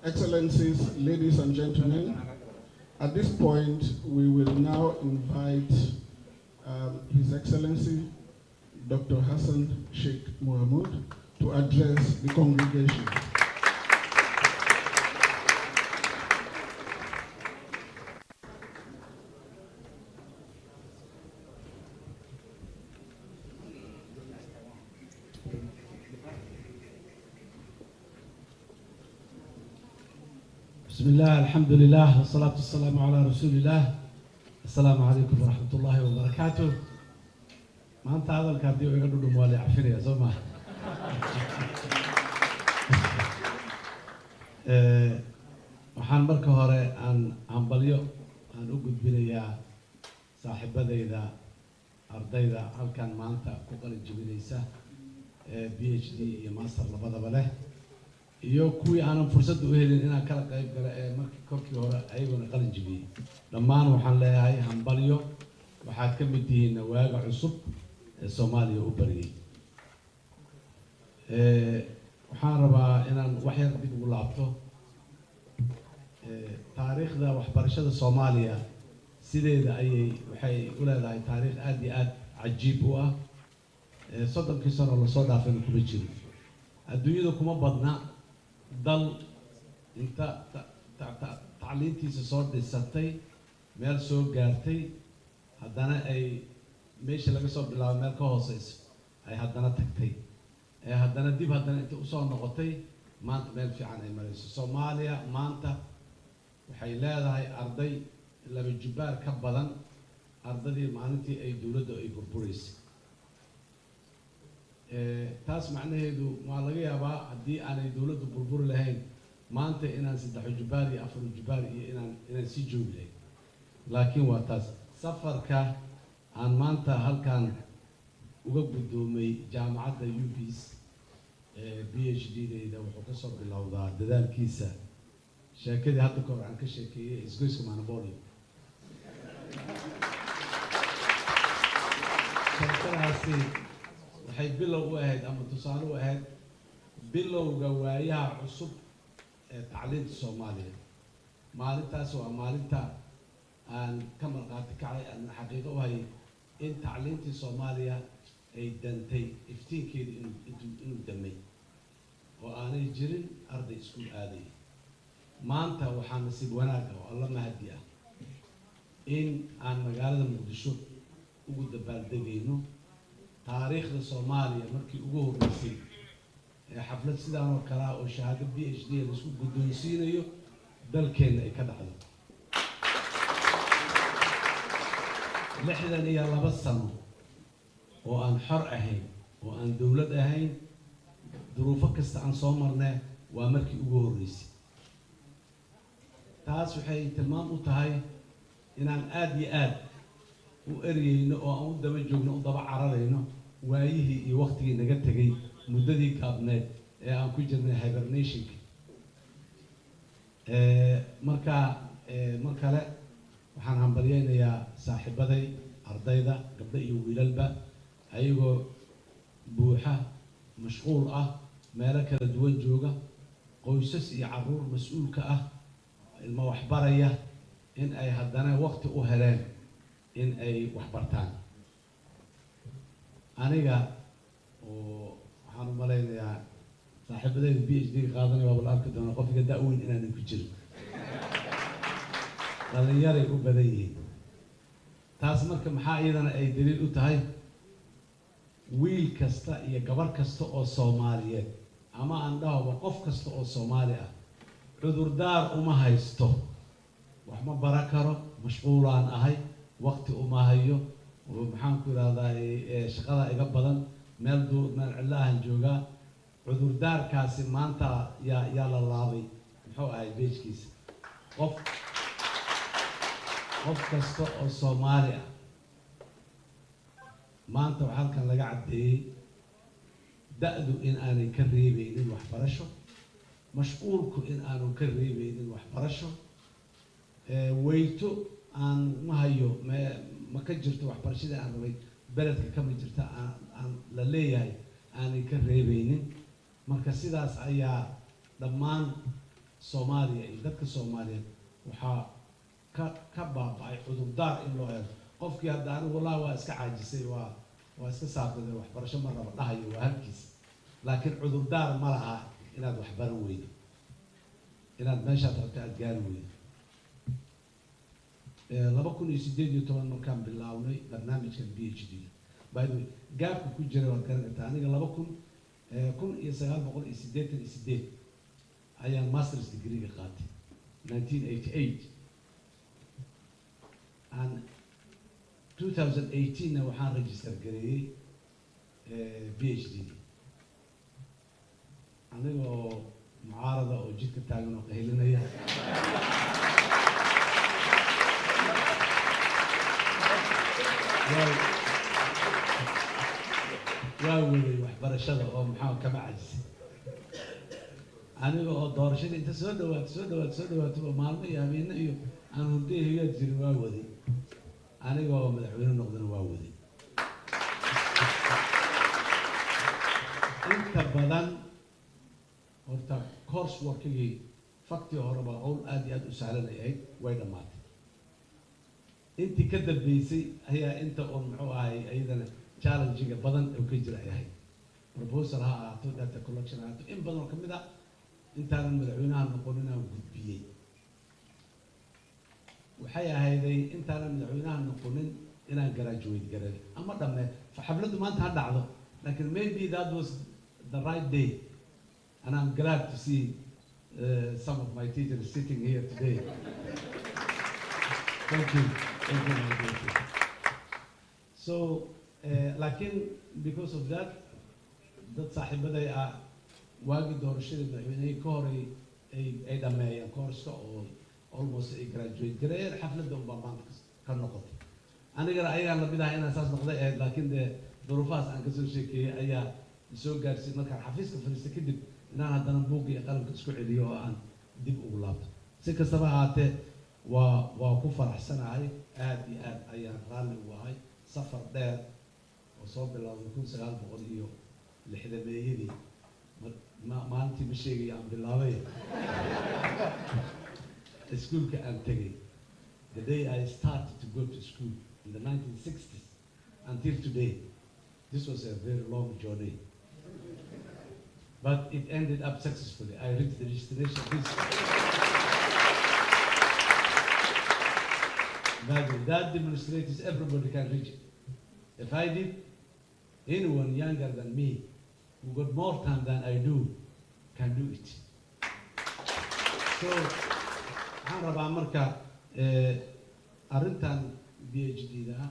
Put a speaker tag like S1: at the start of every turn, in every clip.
S1: Excellencies, ladies and gentlemen, at this point, we will now invite His Excellency, Dr. Hassan Sheikh Mohamud, to address the congregation.
S2: بسم الله الحمد لله والصلاة والسلام على رسول الله. السلام عليكم ورحمة الله وبركاته. ما أنت هذا الكارديو يقولوا موالي عفير يا زلمة. waxaan marka hore aan hambalyo aan u gudbinayaa saaxiibadayda ardayda halkan maanta ku qalin jebinaysa PhD iyo master labadaba leh iyo kuwii aanan fursad u helin inaan kala qayb galo markii korkii hore ayaguna qalin jebiyey dhammaan waxaan leeyahay hambalyo waxaad ka mid tihiin waaga cusub ee Soomaaliya u bariyay waxaan rabaa inaan wax yar dib ugu laabto taariikhda waxbarashada Soomaaliya sideeda ayay waxay u leedahay taariikh aad iyo aad cajiib u ah 30 sano la soo dhaafay kuma jiro adduunyada kuma badna dal inta tacliintiisa soo dhisatay meel soo gaartay haddana ay meesha laga soo bilaabo meel ka hooseyso ay haddana tagtay haddana dib haddana inta u soo noqotay maanta meel fiican ay marayso Soomaaliya maanta waxay leedahay arday laba jibaar ka badan ardadii maalintii ay dawladdu ay burbureysay taas macnaheedu waa laga yaabaa haddii aanay dawladdu burburi lahayn maanta inaan 3 jibaar iyo 4 jibaar iyo inaan sii joogi lahayn laakiin waa taas safarka aan maanta halkan uga guddoomay jaamacadda UPS PhD-deyda wuxuu ka soo bilowdaa dadaalkiisa sheekadii hadda ka hor aan ka sheekeeyay isgoyska Monopoly sheekadaasi waxay bilow u ahayd ama tusaale u ahayd bilowga waayaha cusub ee tacliinta Soomaaliya maalintaas waa maalinta aan ka marqaati kacay aan xaqiiqo u hayay in tacliintii Soomaaliya ay dantay iftiinkeedii inuu damay oo aanay jirin arday iskuul aaday maanta waxaa nasiib wanaag ah oo alla mahadi ah in aan magaalada Muqdisho ugu dabaaldegayno taariikhda Soomaaliya markii ugu horeysay xaflad sidaan oo kale oo shahaado PhD la isku guddoonsiinayo dalkeena ay ka dhacdo 62 sano oo aan xor ahayn oo aan dawlad ahayn duruufo kasta aan soo marnay waa markii ugu horeysay taas waxay tilmaam u tahay inaan aad iyo aad u eriyeyno oo aan u daba joogno u daba cararayno waayihii iyo waqtigii naga tagay muddadii gaabneed ee aan ku jirnay hibernation marka mar kale waxaan hambalyaynayaa saaxiibaday ardayda gabdho iyo wiilalba ayagoo buuxa mashquul ah meelo kala duwan jooga qoysas iyo caruur mas'uulka ah ilmo waxbaraya in ay haddana waqti u heleen in ay wax bartaan aniga oo waxaan u malaynayaa saaxiibadayda PhD qaadanaya waa la arki doonaa qofka da'weyn inaan ku jirin dhalinyaray u badan yihiin taas marka maxaa iyadana ay daliil u tahay wiil kasta iyo gabar kasta oo Soomaaliyeed ama aan dhaho qof kasta oo Soomaali ah cudurdaar uma haysto wax ma baran karo mashquulaan ahay waqti uma hayo maxaan ku yiraahdaa shaqada iga badan meel cilahan jooga cudurdaarkaasi maanta yaa la laabay muxuu ahay beejkiisa qof kasta oo Soomaali ah maanta waxa halkan laga cadeeyay da'du in aanay ka reebaynin waxbarasho mashquulku in aanu ka reebaynin waxbarasho weyto aan ma hayo ma ka jirto waxbarashada aan rabay beledka kama jirta aan la leeyahay aanay ka reebaynin marka sidaas ayaa dhammaan soomaaliya iyo dadka soomaaliyeed waxaa ka baaba'ay cudurdaar in loo helo qofkii hadda anigu wallahi waa iska caajisay waa iska saabsaday waxbarasho ma raba dhahayo waa halkiisa laakiin cudurdaar ma laha inaad wax baran weydo inaad meeshaad rabto aad gaari weydo 2018 markaan bilaabnay barnaamijkan PhD by the way gaabka ku jira waad garan kartaa aniga 1988 ayaan masters degree ga qaatay 1988 and 2018 waxaan register gareeyay PhD anigoo mucaarada oo jidka taagan oo qaylinaya waa waday waxbarashada oo maxaa kama cajisay aniga oo doorashadii inta soo dhawaato maalmo iyo habeeno iyo aan hurdayahayaad jirin waa waday aniga oo madaxweyne noqdana waa waday inta badan horta course workigii faktii horeba hawl aad iyo aad u sahlan ay ahayd way dhammaatay intii ka dambeysay ayaa inta oon muxuu ahay ayadana challenge-ga badan oo ka jira ay ahayd proposal ha ahaato data collection ha ahaato in badan oo ka mid ah intaanan madaxweynaha noqon inaan gudbiyey waxay ahayday intaanan madaxweynaha noqonin inaan graduate garay ama dhamme xafladdu maanta ha dhacdo laakiin maybe that was the right day and I'm glad to see some of my teachers sitting here today. Thank you. Thank you, my dear. So, laakiin because of that dad saaxiibaday ah waagii doorashadii madaxweynihii ka hor ay dhameeyeen course-ka oo almost ay graduate gareeyeen xafladda unbaa maanta ka noqotay anigana ayagaan lamid ahay inaan saas noqday ahayd laakiin dee duruufahaas aan kasoo sheekeeyey ayaa isoo gaarsiin markaan xafiiska fadhiista kadib inaan haddana buugga iyo qalamka isku celiyo oo aan dib ugu laabto si kastaba ahaatee waa ku faraxsanahay aad iyo aad ayaan raalli ugu ahay safar dheer oo soo bilowday 1960meeyadii maalintii ma sheegaya aan bilaabay iskuulka aan tegay the day I started to go to school in the 1960s until today this was a very long journey but it ended up successfully. I reached the destination. That demonstrates everybody can reach it. If I did, anyone younger than me, who got more time than I do, can do it. So, I'm rabaa marka arrintan PhD-da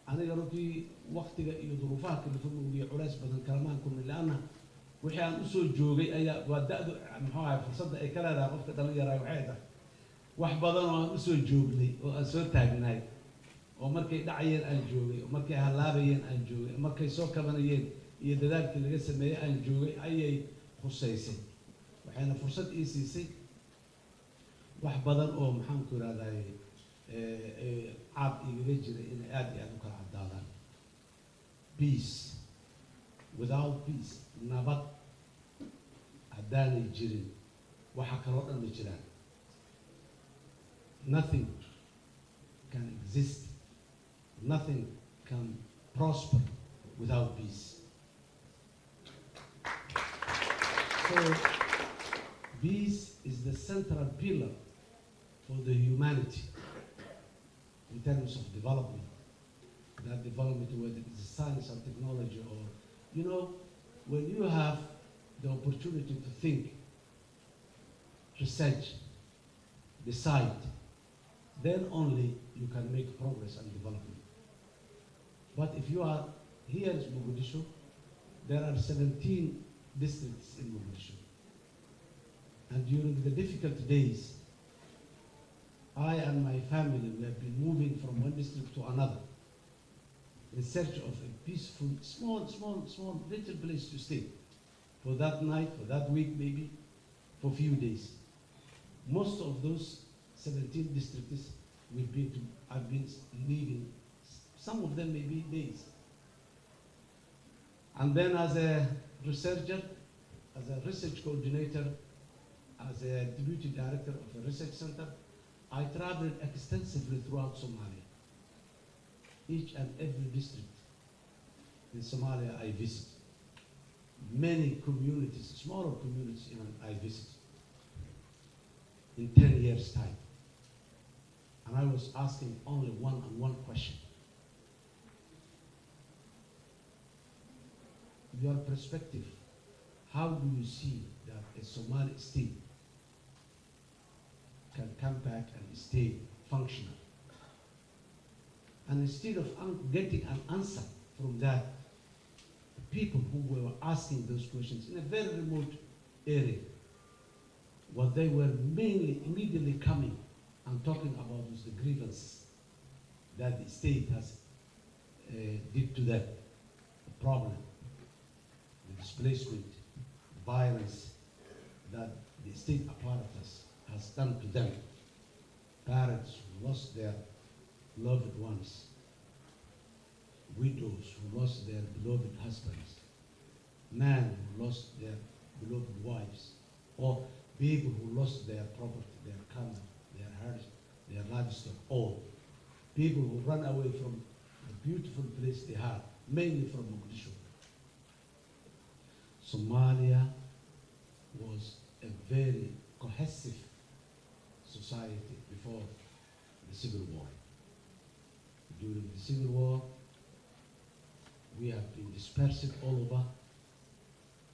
S2: aniga runtii waqtiga iyo duruufaha kala fog iyo culays badan kalamaan ku milaana wixii aan u soo joogay ayaa waa da'du muxuu ahay fursadda ay ka leedahay qofka dhalinyarada waxay tahay wax badan oo aan u soo joognay oo aan soo taagnaay oo markay dhacayeen aan joogay oo markay halaabayeen aan joogay oo markay soo kabanayeen iyo dadaalkii laga sameeyay aan joogay ayay khusaysay waxayna fursad ii siisay wax badan oo maxaan ku yiraahdaa caab igaga jiray inay aad iyo aad u kala caddaadaan peace without peace nabad haddaanay jirin waxa kaloo dhan ma jiraan nothing can exist nothing can prosper without peace so peace is the central pillar for the humanity in terms of development. That development, whether it's science or technology or, you know, when you have the opportunity to think, research, decide, then only you can make progress and development. But if you are here in Mogadishu, there are 17 districts in Mogadishu. And during the difficult days, I and my family, we have been moving from one district to another in search of a peaceful, small, little place to stay for that night, for that week maybe, for a few days. Most of those 17 districts I've been leaving, some of them maybe days. And then as a researcher, as a research coordinator, as a deputy director of a research center, I traveled extensively throughout Somalia. Each and every district in Somalia I visit. Many communities, smaller communities even, I visit in 10 years' time. And I was asking only one question. Your perspective, how do you see that a Somali state can come back and stay functional? And instead of getting an answer from that, people who were asking those questions in a very remote area, what they were mainly immediately coming and talking about was the grievances that the state has did to them, the problem, the displacement, violence that the state apparatus has done to them. Parents who lost their loved ones, widows who lost their beloved husbands, men who lost their beloved wives, or people who lost their property, their camel, their herds, their livestock, all. People who run away from the beautiful place they had, mainly from Mogadishu. Somalia was a very cohesive society before the Civil War. During the Civil War, we have been dispersed all over,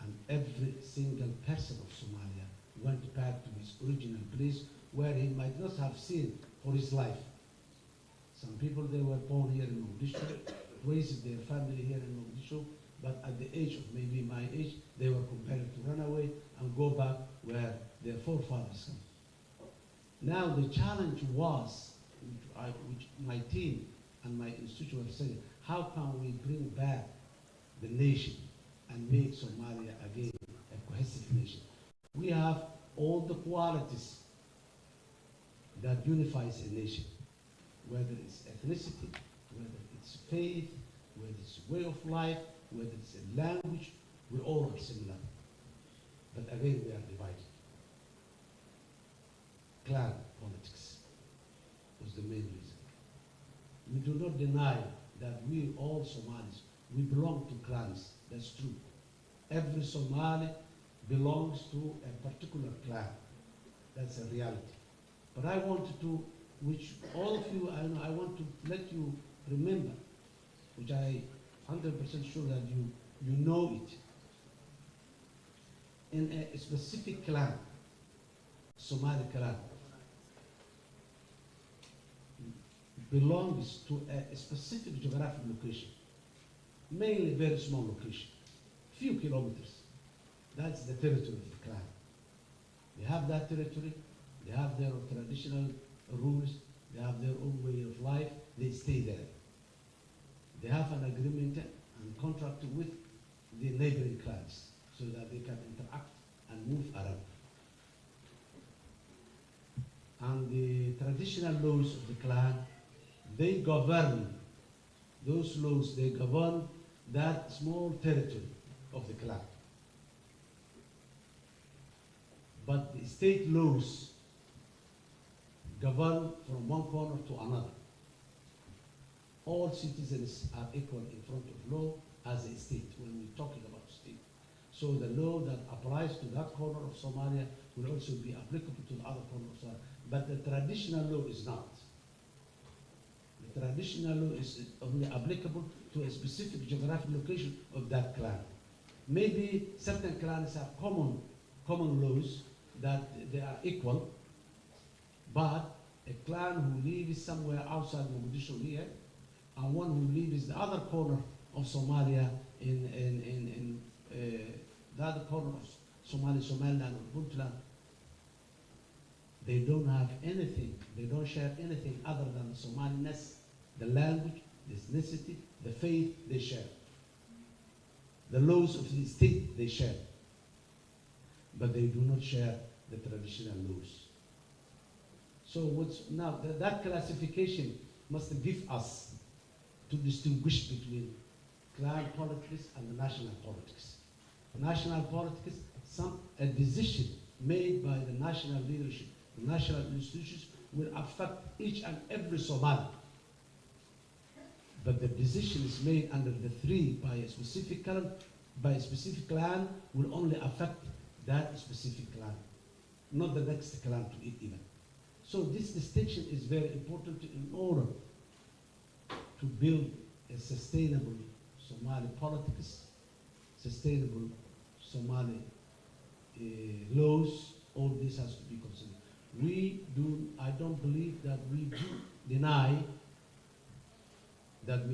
S2: and every single person of Somalia went back to his original place where he might not have seen for his life. Some people, they were born here in Mogadishu, raised their family here in Mogadishu, but at the age of maybe my age, they were compelled to run away and go back where their forefathers come. Now the challenge was, which my team and my institute were saying, how can we bring back the nation and make Somalia again a cohesive nation? We have all the qualities that unifies a nation, whether it's ethnicity, whether it's faith, whether it's way of life, whether it's a language, we all are similar. But again, we are divided. Clan politics was the main reason. We do not deny that we all Somalis, we belong to clans. That's true. Every Somali belongs to a particular clan. That's a reality. But I wanted to, which all of you, I want to let you remember, which I 100% sure that you know it. In a specific clan, Somali clan, belongs to a specific geographic location, mainly very small location, few kilometers. That's the territory of the clan. They have that territory, they have their traditional rules, they have their own way of life, they stay there. They have an agreement and contract with the neighboring clans so that they can interact and move around. And the traditional laws of the clan, they govern, those laws, they govern that small territory of the clan. But the state laws govern from one corner to another. All citizens are equal in front of law as a state when we're talking about state. So the law that applies to that corner of Somalia will also be applicable to the other corner of Somalia. But the traditional law is not. The traditional law is only applicable to a specific geographic location of that clan. Maybe certain clans have common laws that they are equal, but a clan who lives somewhere outside Mogadishu here, and one who lives the other corner of Somalia in the other corner of Somaliland or Puntland, they don't have anything, they don't share anything other than the Somaliness, the language, the ethnicity, the faith they share. The laws of the state they share. But they do not share the traditional laws. So what's now, that classification must give us to distinguish between clan politics and the national politics. National politics, a decision made by the national leadership, the national institutions, will affect each and every Somali. But the decision is made under the three by a specific clan will only affect that specific clan, not the next clan to it even. So this distinction is very important in order to build a sustainable Somali politics, sustainable Somali laws. All this has to be considered. I don't believe that we do deny that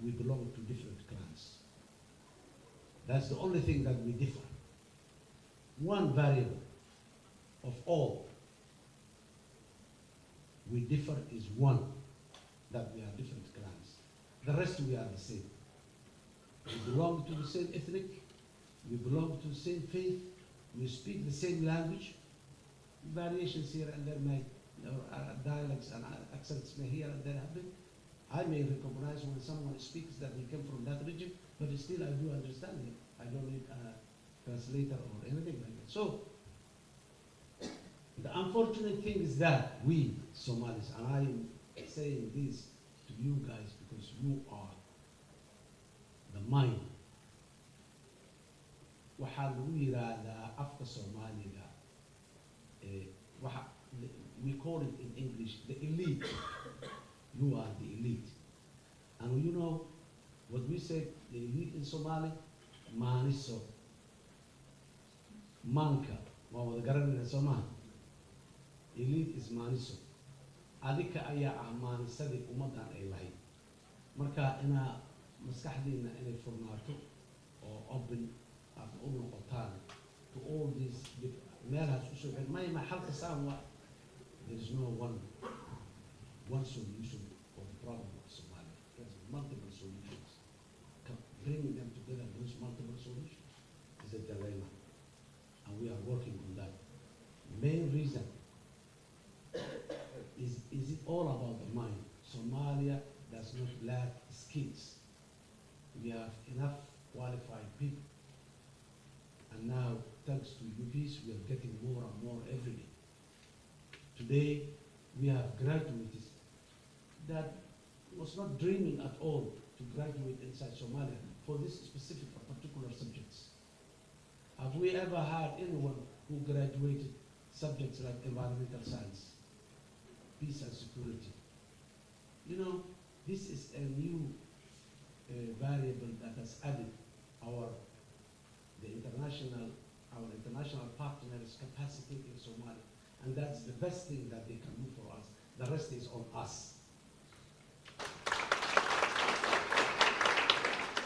S2: we belong to different clans. That's the only thing that we differ. One variable of all we differ is one, that we are different clans. The rest we are the same. We belong to the same ethnic, we belong to the same faith, we speak the same language. Variations here and there may, dialects and accents may here and there happen. I may recognize when someone speaks that he came from that region, but still I do understand him. I don't need a translator or anything like that. So, the unfortunate thing is that we Somalis, and I am saying this to you guys because you are the mind. Waxaa lagu yiraahdaa afka Soomaaliga, we call it in English the elite. You are the elite. And you know what we say, the elite in Somali? Maaniso. Manka. Waa wada garanayna Somali. Elite is maaniso. Adika ayaa ah maanisadii ummadan ay lahayd. Marka ina maskaxdiina inay furnaato oo open aad u noqotaan to all these meelahaas u soo xil. Ma xalka saan waa. There is no one solution for the problem of Somalia. There's multiple solutions. Bringing them together, those multiple solutions, is a dilemma. And we are working on that. Main reason is it all about the mind? Somalia does not lack skills. We have enough qualified people. And now, thanks to UPs, we are getting more and more every day. Today, we have graduates that was not dreaming at all to graduate inside Somalia for this specific or particular subjects. Have we ever had anyone who graduated subjects like environmental science, peace and security? You know, this is a new variable that has added our international partners' capacity in Somalia. And that's the best thing that they can do for us. The rest is on us.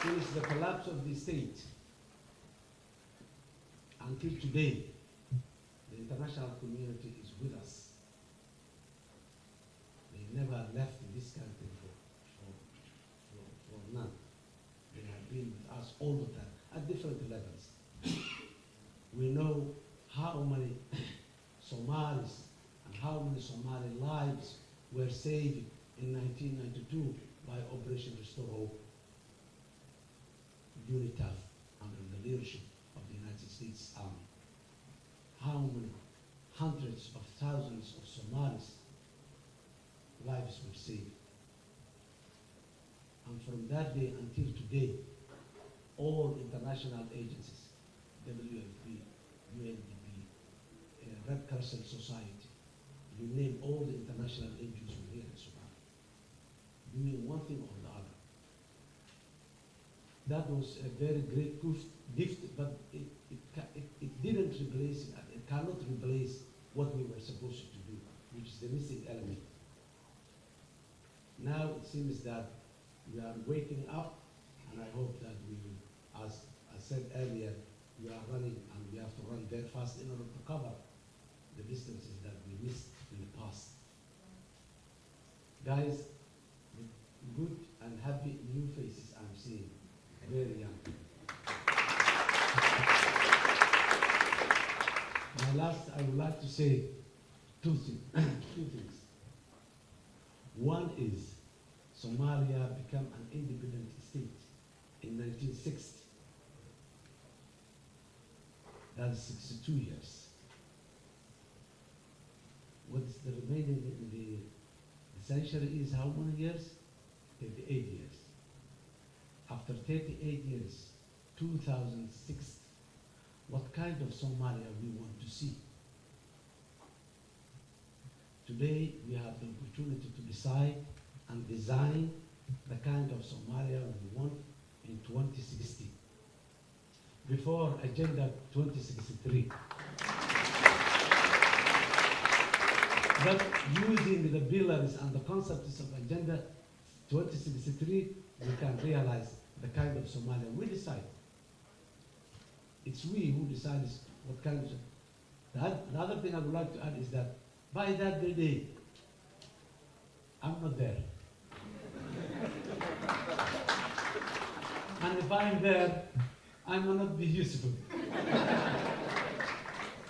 S2: Since the collapse of the state until today, the international community is with us. They never left this country for none. They have been with us all the time at different levels. We know how many Somalis and how many Somali lives were saved in 1992 by Operation Restore Hope, UNITAF, under the leadership of the United States Army. How many hundreds of thousands of Somalis' lives were saved. And from that day until today, all international agencies, WFP, UNDP, Red Crescent Society, you name all the international NGOs were here in Somalia, doing one thing or the other. That was a very great gift, but it didn't replace, it cannot replace what we were supposed to do, which is the missing element. Now it seems that we are waking up, and I hope that we will, as I said earlier, we are running and we have to run very fast in order to cover the distances that we missed in the past. Guys, the good and happy new faces I'm seeing, very young. I would like to say two things. One is Somalia became an independent state in 1960. That's 62 years. is the remaining in the century is how many years? 38 years. After 38 years, 2006, what kind of Somalia we want to see? Today, we have the opportunity to decide and design the kind of Somalia we want in 2060, before Agenda 2063. But using the pillars and the concepts of Agenda 2063, we can realize the kind of Somalia we decide. It's we who decides what kind of. The other thing I would like to add is that by that day, I'm not there. And if I'm there, I will not be useful.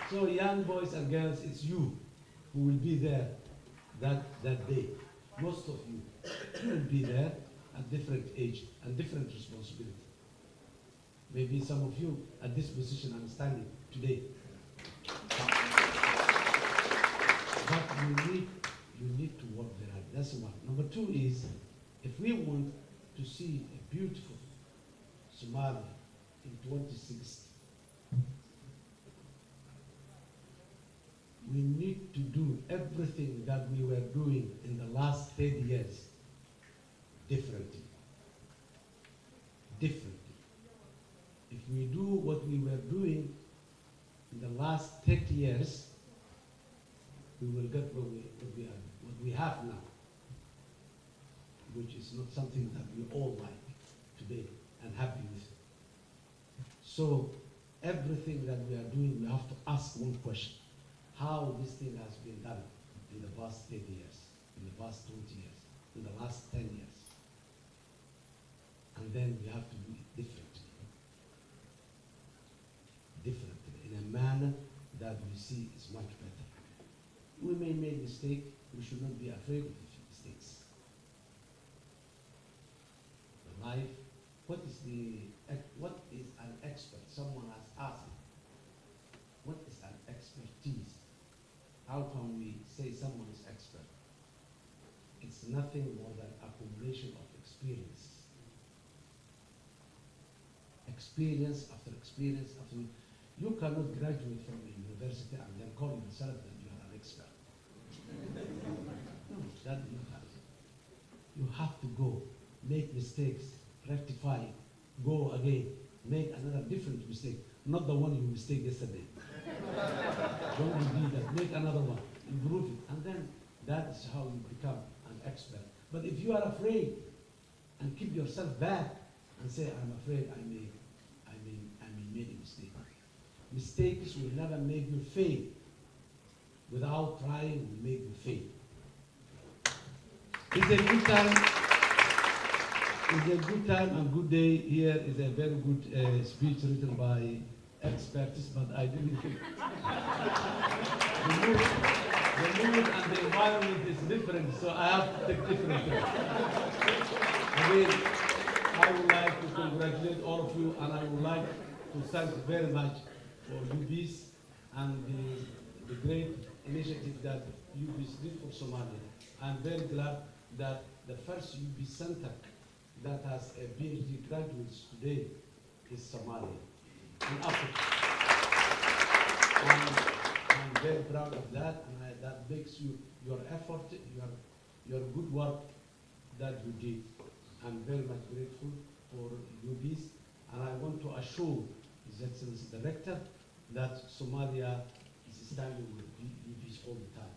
S2: So young boys and girls, it's you who will be there that day. Most of you will be there at different age and different responsibility. Maybe some of you at this position I'm standing today. But you need to work very hard. That's one. Number two is, if we want to see a beautiful Somalia in 2060, we need to do everything that we were doing in the last 10 years differently. Differently. If we do what we were doing in the last 30 years, we will get what we have now, which is not something that we all like today and happy with. So everything that we are doing, we have to ask one question: how this thing has been done in the past 30 years, in the past 20 years, in the last 10 years. And then we have to do it differently. Differently, in a manner that we see is much better. We may make mistakes, we should not be afraid of mistakes. The life, what is an expert? Someone has asked me, what is an expertise? How can we say someone is expert? It's nothing more than accumulation of experience. Experience after experience after. You cannot graduate from a university and then call yourself that you are an expert. No, that you have. You have to go, make mistakes, rectify it, go again, make another different mistake, not the one you mistake yesterday. Don't repeat that, make another one, improve it, and then that is how you become an expert. But if you are afraid and keep yourself back and say, I'm afraid I may make a mistake. Mistakes will never make you fail. Without trying will make you fail. It's a good time. It's a good time and good day. Here is a very good speech written by experts, but I didn't think. The mood and the environment is different, so I have to take different things. Again, I would like to congratulate all of you, and I would like to thank very much for UBIS and the great initiative that UBIS did for Somalia. I'm very glad that the first UBIS center that has a PhD graduates today is Somalia in Africa. And I'm very proud of that, and that makes you, your effort, your good work that you did. I'm very much grateful for UBIS, and I want to assure His Excellency the Rector that Somalia is standing with UBIS all the time.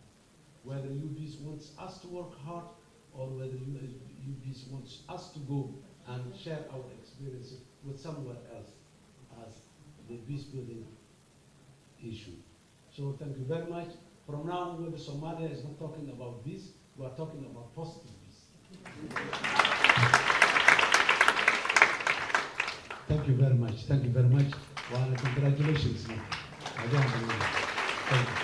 S2: Whether UBIS wants us to work hard or whether UBIS wants us to go and share our experiences with somewhere else as the peace building issue. So thank you very much. From now on, Somalia is not talking about peace, we are talking about positive peace. Thank you very much. Thank you very much. Well, congratulations. I don't believe it. Thank you.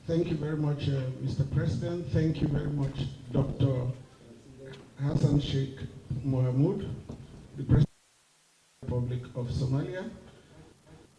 S1: Thank you very much, Mr. President. Thank you very much, Dr. Hassan Sheikh Mohamud, the President of the Republic of Somalia.